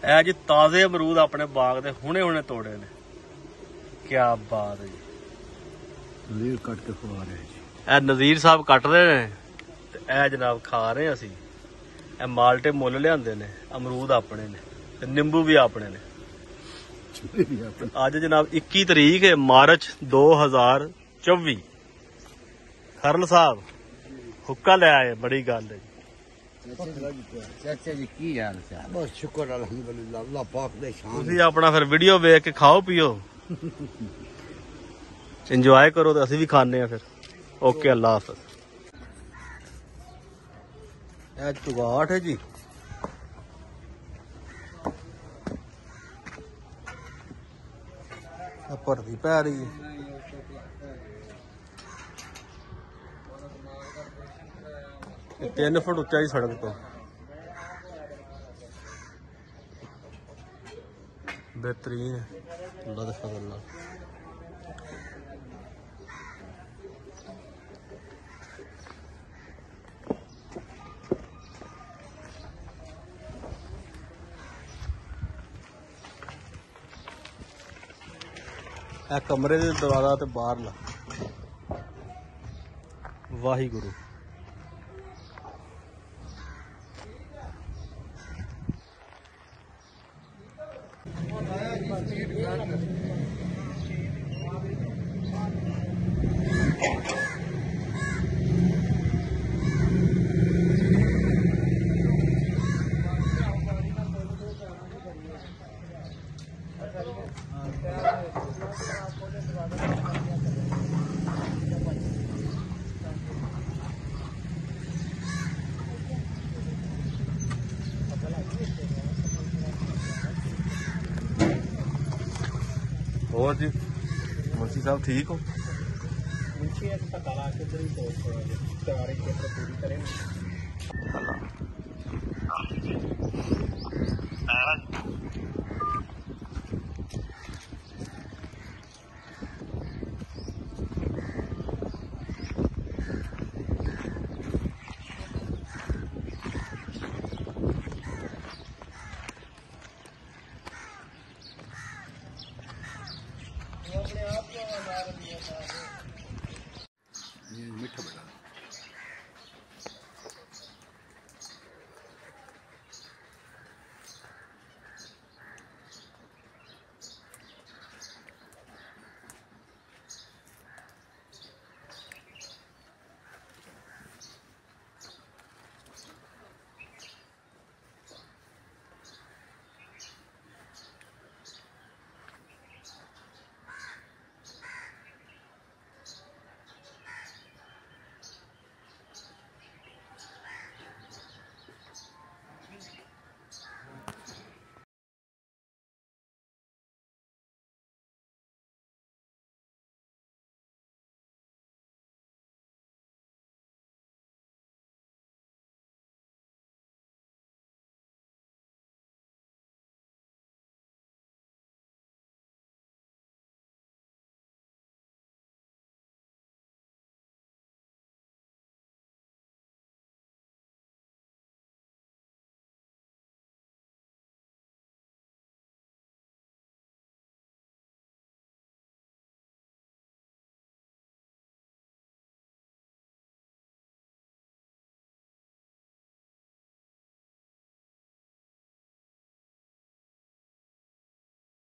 ਇਹ ਜੀ ਤਾਜ਼ੇ ਅਮਰੂਦ ਆਪਣੇ ਬਾਗ ਦੇ ਹੁਣੇ ਹੁਣੇ ਤੋੜੇ ਨੇ। ਕਿਆ ਬਾਤ ਹੈ ਜੀ। ਨਜ਼ੀਰ ਕੱਟ ਕੇ ਖਵਾ ਰਹੇ ਜੀ। ਇਹ ਨਜ਼ੀਰ ਸਾਹਿਬ ਕੱਟ ਰਹੇ ਨੇ ਤੇ ਇਹ ਜਨਾਬ ਖਾ ਰਹੇ ਅਸੀਂ। ਇਹ ਮਾਲਟੇ ਮੁੱਲ ਲਿਆਂਦੇ ਨੇ, ਅਮਰੂਦ ਆਪਣੇ ਨੇ ਤੇ ਨਿੰਬੂ ਵੀ ਆਪਣੇ ਨੇ। ਅੱਜ ਜਨਾਬ 21 ਤਰੀਕ ਹੈ ਮਾਰਚ 2024। ਖਰਲ ਸਾਹਿਬ ਹੁੱਕਾ ਲੈ ਆਏ, ਬੜੀ ਗੱਲ ਹੈ ਜੀ। ਚਾਚਾ ਜੀ ਕੀ ਹਾਲ ਚਾਲ? ਬਸ ਸ਼ੁਕਰ ਅਲਹਮਦੁਲਿਲਾ, ਅੱਲਾਹ ਪਾਕ ਦੇ ਸ਼ਾਨ। ਤੁਸੀਂ ਆਪਣਾ ਫਿਰ ਵੀਡੀਓ ਵੇਖ ਕੇ ਖਾਓ ਪੀਓ, ਇੰਜੋਏ ਕਰੋ ਤੇ ਅਸੀਂ ਵੀ ਖਾਣੇ ਆ ਫਿਰ। ਓਕੇ, ਅੱਲਾਹ ਹਾਫਿਜ਼। ਇਹ ਚੁਗਾਟ ਹੈ ਜੀ। ਭਰਤੀ ਪੈ ਰਹੀ ਹੈ। ਇਹ 3 ਫੁੱਟ ਉੱਚਾ ਹੀ ਸੜਕ ਤੋਂ। बेहतरीन है, अल्लाह का फजल ਨਾਲ। ਇਹ ਕਮਰੇ ਦੇ ਦਰਵਾਜ਼ਾ ਤੇ ਬਾਹਰਲਾ। ਵਾਹਿਗੁਰੂ। और जी मुंशी साहब ठीक हो? मुंशी पता ला के पूरी करें।